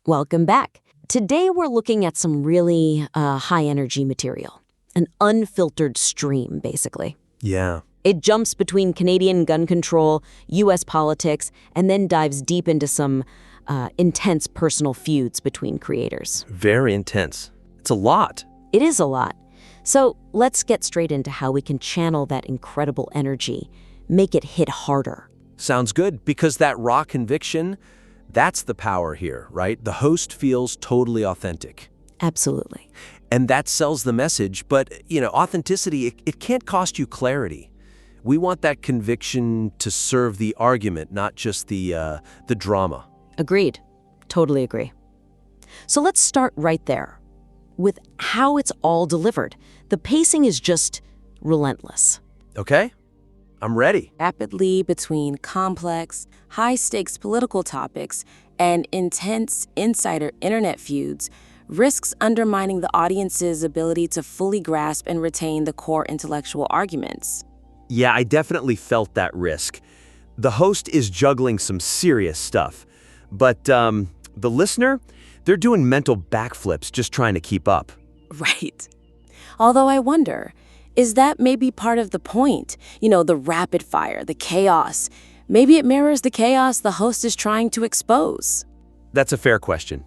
Welcome back. Today we're looking at some really high-energy material. An unfiltered stream, basically. Yeah. It jumps between Canadian gun control, U.S. politics, and then dives deep into some intense personal feuds between creators. Very intense. It's a lot. It is a lot. So let's get straight into how we can channel that incredible energy, make it hit harder. Sounds good, because that raw conviction, that's the power here, right? The host feels totally authentic. Absolutely. And that sells the message, but, authenticity, it can't cost you clarity. We want that conviction to serve the argument, not just the drama. Agreed. Totally agree. So let's start right there with how it's all delivered. The pacing is just relentless. Okay? I'm ready. Rapidly between complex, high-stakes political topics and intense insider internet feuds risks undermining the audience's ability to fully grasp and retain the core intellectual arguments. Yeah, I definitely felt that risk. The host is juggling some serious stuff, but the listener, they're doing mental backflips just trying to keep up. Right. Although I wonder, is that maybe part of the point? The rapid fire, the chaos. Maybe it mirrors the chaos the host is trying to expose. That's a fair question.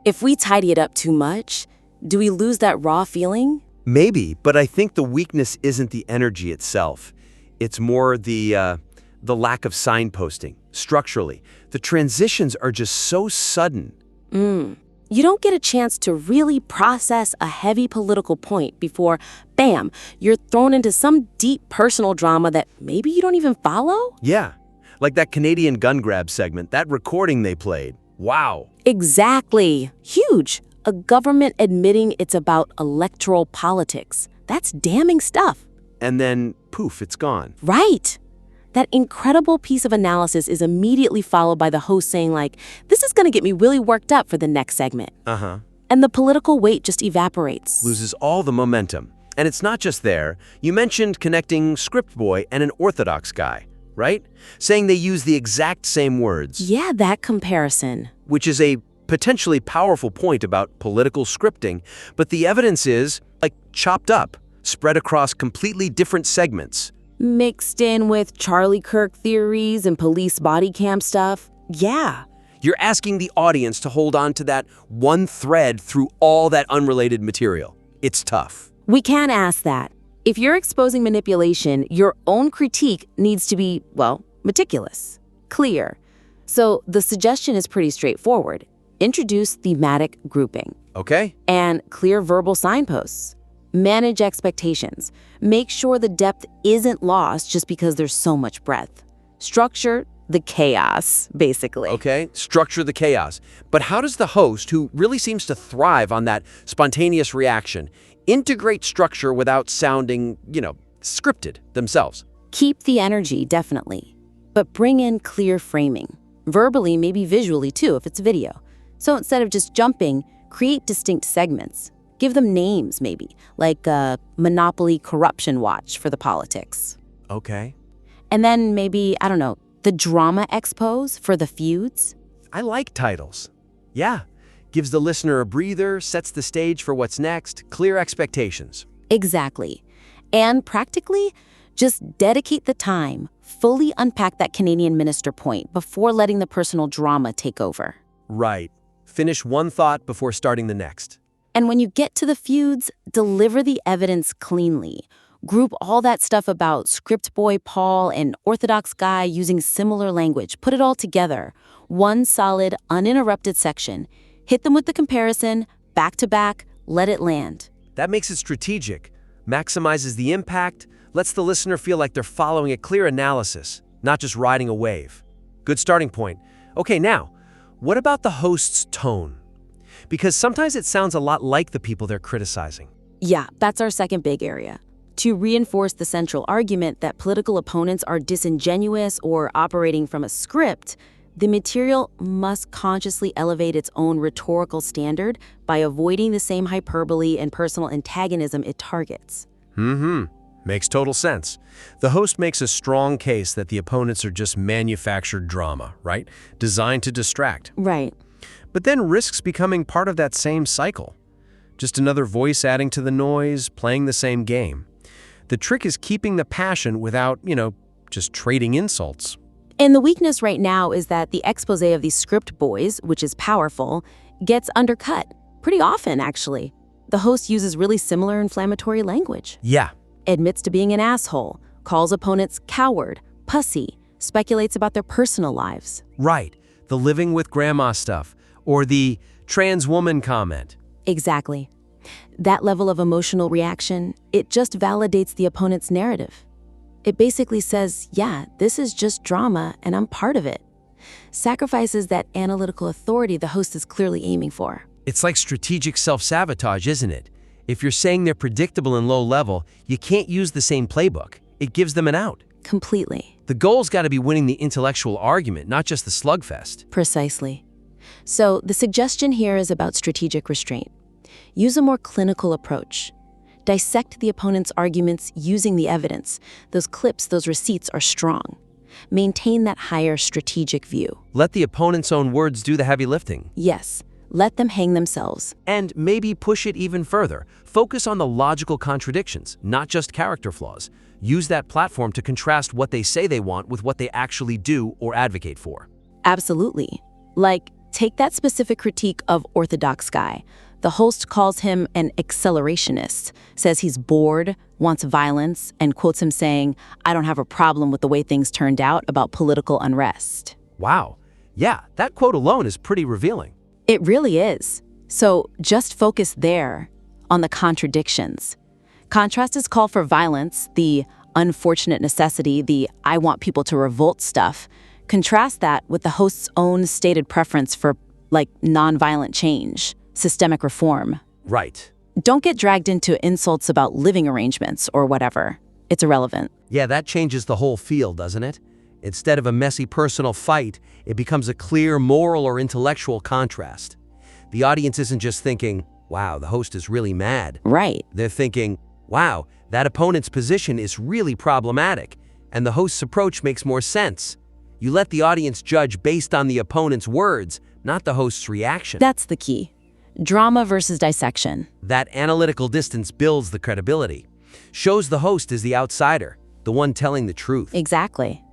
If we tidy it up too much, do we lose that raw feeling? Maybe, but I think the weakness isn't the energy itself. It's more the lack of signposting, structurally. The transitions are just so sudden. You don't get a chance to really process a heavy political point before, bam, you're thrown into some deep personal drama that maybe you don't even follow? Yeah, like that Canadian gun grab segment, that recording they played. Wow. Exactly. Huge. A government admitting it's about electoral politics. That's damning stuff. And then, poof, it's gone. Right. That incredible piece of analysis is immediately followed by the host saying, this is going to get me really worked up for the next segment. And the political weight just evaporates. Loses all the momentum. And it's not just there. You mentioned connecting Script Boy and an Orthodox guy, right? Saying they use the exact same words. Yeah, that comparison. Which is a potentially powerful point about political scripting, but the evidence is, chopped up, spread across completely different segments. Mixed in with Charlie Kirk theories and police body cam stuff. Yeah. You're asking the audience to hold on to that one thread through all that unrelated material. It's tough. We can ask that. If you're exposing manipulation, your own critique needs to be, meticulous, clear. So the suggestion is pretty straightforward. Introduce thematic grouping. Okay. And clear verbal signposts. Manage expectations. Make sure the depth isn't lost just because there's so much breadth. Structure the chaos, basically. Okay, structure the chaos. But how does the host, who really seems to thrive on that spontaneous reaction, integrate structure without sounding, scripted themselves? Keep the energy, definitely. But bring in clear framing. Verbally, maybe visually too, if it's video. So instead of just jumping, create distinct segments. Give them names, maybe, like Monopoly Corruption Watch for the politics. Okay. And then maybe, the Drama Expose for the feuds. I like titles. Yeah. Gives the listener a breather, sets the stage for what's next, clear expectations. Exactly. And practically, just dedicate the time, fully unpack that Canadian minister point before letting the personal drama take over. Right. Finish one thought before starting the next. And when you get to the feuds, deliver the evidence cleanly. Group all that stuff about Script Boy Paul and Orthodox guy using similar language. Put it all together. One solid, uninterrupted section. Hit them with the comparison, back to back, let it land. That makes it strategic, maximizes the impact, lets the listener feel like they're following a clear analysis, not just riding a wave. Good starting point. Okay, now, what about the host's tone? Because sometimes it sounds a lot like the people they're criticizing. Yeah, that's our second big area. To reinforce the central argument that political opponents are disingenuous or operating from a script, the material must consciously elevate its own rhetorical standard by avoiding the same hyperbole and personal antagonism it targets. Makes total sense. The host makes a strong case that the opponents are just manufactured drama, right? Designed to distract. Right. but then risks becoming part of that same cycle. Just another voice adding to the noise, playing the same game. The trick is keeping the passion without, just trading insults. And the weakness right now is that the expose of these script boys, which is powerful, gets undercut. Pretty often, actually. The host uses really similar inflammatory language. Yeah. Admits to being an asshole, calls opponents coward, pussy, speculates about their personal lives. Right. The living with grandma stuff, or the trans woman comment. Exactly. That level of emotional reaction, it just validates the opponent's narrative. It basically says, yeah, this is just drama and I'm part of it. Sacrifices that analytical authority the host is clearly aiming for. It's like strategic self-sabotage, isn't it? If you're saying they're predictable and low level, you can't use the same playbook. It gives them an out. Completely. The goal's got to be winning the intellectual argument, not just the slugfest. Precisely. So the suggestion here is about strategic restraint. Use a more clinical approach. Dissect the opponent's arguments using the evidence. Those clips, those receipts are strong. Maintain that higher strategic view. Let the opponent's own words do the heavy lifting. Yes, let them hang themselves. And maybe push it even further. Focus on the logical contradictions, not just character flaws. Use that platform to contrast what they say they want with what they actually do or advocate for. Absolutely. Like, take that specific critique of Orthodox guy. The host calls him an accelerationist, says he's bored, wants violence, and quotes him saying, I don't have a problem with the way things turned out about political unrest. Wow. Yeah, that quote alone is pretty revealing. It really is. So just focus there, on the contradictions. Contrast his call for violence, the unfortunate necessity, the I want people to revolt stuff. Contrast that with the host's own stated preference for, nonviolent change. Systemic reform. Right. Don't get dragged into insults about living arrangements or whatever. It's irrelevant. Yeah, that changes the whole feel, doesn't it? Instead of a messy personal fight, it becomes a clear moral or intellectual contrast. The audience isn't just thinking, wow, the host is really mad. Right. They're thinking, wow, that opponent's position is really problematic, and the host's approach makes more sense. You let the audience judge based on the opponent's words, not the host's reaction. That's the key. Drama versus dissection. That analytical distance builds the credibility, shows the host as the outsider, the one telling the truth. Exactly.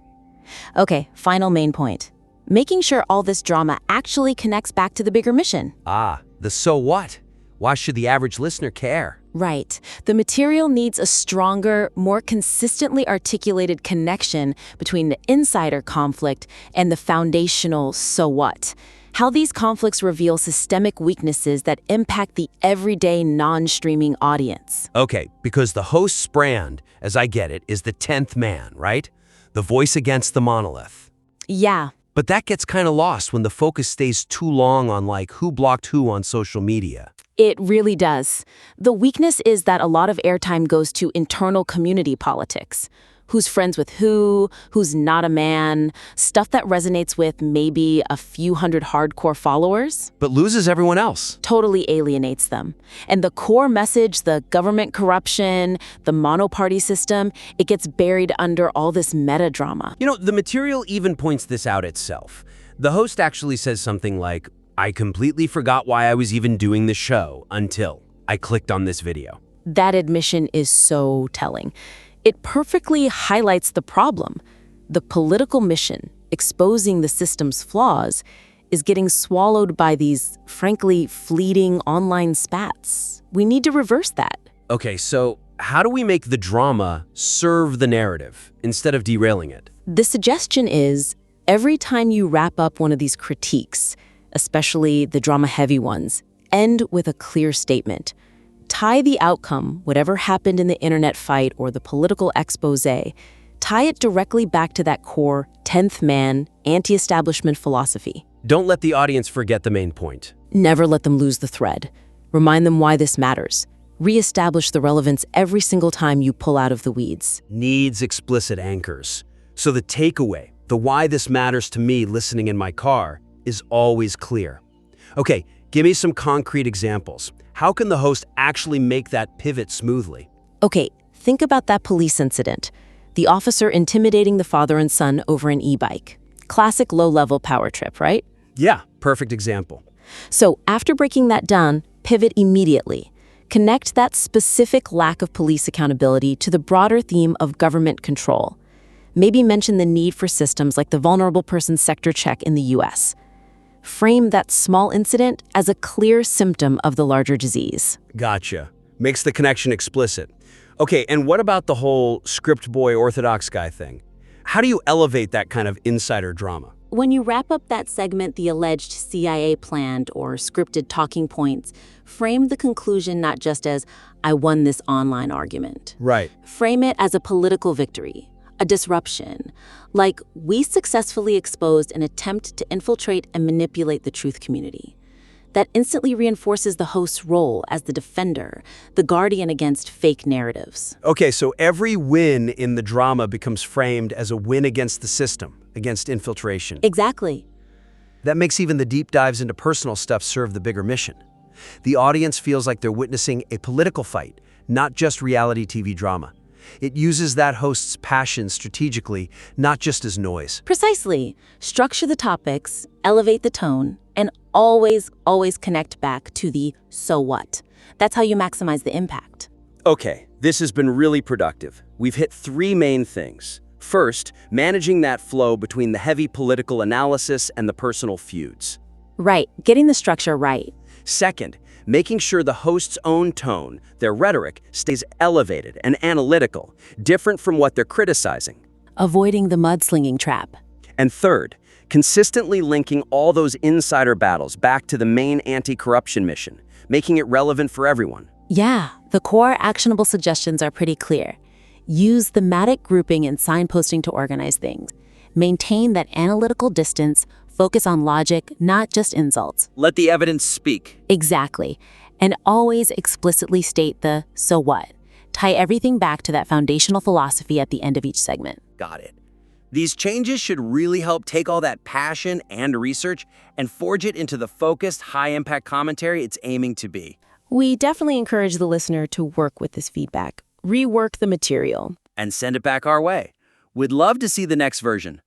Okay, final main point. Making sure all this drama actually connects back to the bigger mission. Ah, the so what? Why should the average listener care? Right. The material needs a stronger, more consistently articulated connection between the insider conflict and the foundational so what. How these conflicts reveal systemic weaknesses that impact the everyday non-streaming audience. Okay, because the host's brand, as I get it, is the 10th man, right? The voice against the monolith. Yeah. But that gets kind of lost when the focus stays too long on who blocked who on social media. It really does. The weakness is that a lot of airtime goes to internal community politics. Who's friends with who's not a man, stuff that resonates with maybe a few hundred hardcore followers. But loses everyone else. Totally alienates them. And the core message, the government corruption, the monoparty system, it gets buried under all this meta drama. The material even points this out itself. The host actually says something like, I completely forgot why I was even doing the show until I clicked on this video. That admission is so telling. It perfectly highlights the problem. The political mission, exposing the system's flaws, is getting swallowed by these, frankly, fleeting online spats. We need to reverse that. Okay, so how do we make the drama serve the narrative instead of derailing it? The suggestion is, every time you wrap up one of these critiques, especially the drama-heavy ones, end with a clear statement. Tie the outcome, whatever happened in the internet fight or the political expose, tie it directly back to that core 10th man, anti-establishment philosophy. Don't let the audience forget the main point. Never let them lose the thread. Remind them why this matters. Reestablish the relevance every single time you pull out of the weeds. Needs explicit anchors. So the takeaway, the why this matters to me listening in my car, is always clear. Okay, give me some concrete examples. How can the host actually make that pivot smoothly? Okay, think about that police incident. The officer intimidating the father and son over an e-bike. Classic low-level power trip, right? Yeah, perfect example. So after breaking that down, pivot immediately. Connect that specific lack of police accountability to the broader theme of government control. Maybe mention the need for systems like the vulnerable person sector check in the US. Frame that small incident as a clear symptom of the larger disease. Gotcha. Makes the connection explicit. Okay, and what about the whole script boy Orthodox guy thing? How do you elevate that kind of insider drama? When you wrap up that segment, the alleged CIA planned or scripted talking points, frame the conclusion not just as, I won this online argument. Right. Frame it as a political victory, a disruption, like we successfully exposed an attempt to infiltrate and manipulate the truth community. That instantly reinforces the host's role as the defender, the guardian against fake narratives. Okay, so every win in the drama becomes framed as a win against the system, against infiltration. Exactly. That makes even the deep dives into personal stuff serve the bigger mission. The audience feels like they're witnessing a political fight, not just reality TV drama. It uses that host's passion strategically, not just as noise. Precisely. Structure the topics, elevate the tone, and always connect back to the so what. That's how you maximize the impact. Okay, this has been really productive. We've hit 3 main things. First, managing that flow between the heavy political analysis and the personal feuds. Right, getting the structure right. Second, making sure the host's own tone, their rhetoric, stays elevated and analytical, different from what they're criticizing. Avoiding the mudslinging trap. And third, consistently linking all those insider battles back to the main anti-corruption mission, making it relevant for everyone. Yeah, the core actionable suggestions are pretty clear. Use thematic grouping and signposting to organize things. Maintain that analytical distance, focus on logic, not just insults. Let the evidence speak. Exactly. And always explicitly state the so what. Tie everything back to that foundational philosophy at the end of each segment. Got it. These changes should really help take all that passion and research and forge it into the focused, high-impact commentary it's aiming to be. We definitely encourage the listener to work with this feedback. Rework the material. And send it back our way. We'd love to see the next version.